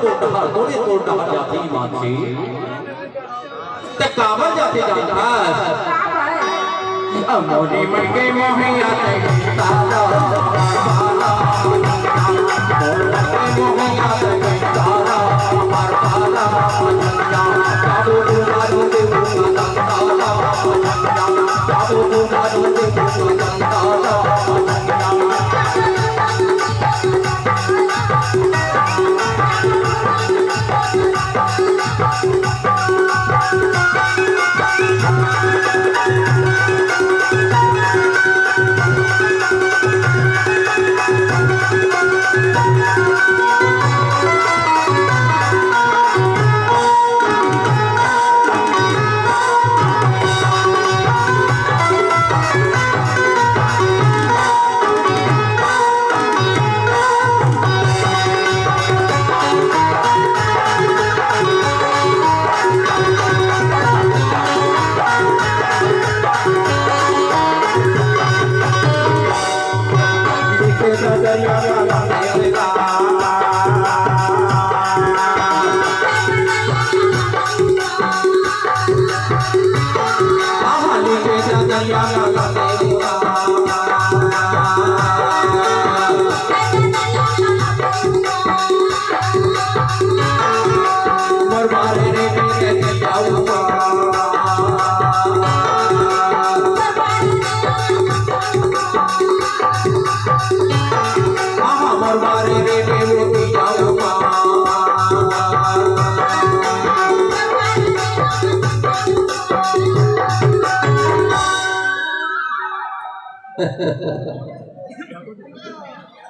तोडहार तोडे तोडहार जाती मानसी ते काबर जाते जानता मोनी मन के मोहिया ते तारा मारवाला मोहिया ते तारा मारवाला पंजा बाबू तुम्हारो ते मुंगा तारा पंजा बाबू तुम्हारो ते मुंगा तारा पंजा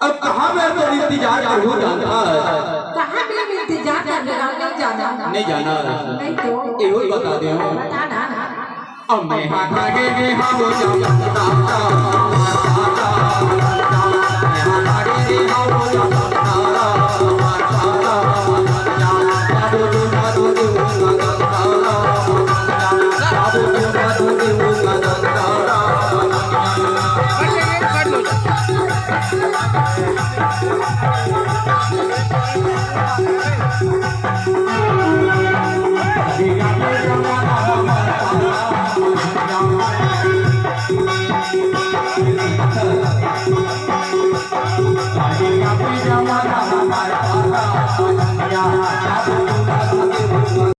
अब कहाँ मैं तो इंतजार करूँ जानता कहाँ भी इंतजार करना नहीं जाना नहीं तो ये बता दे बताना अब मैं हाथ आगे के हाँ वो जानता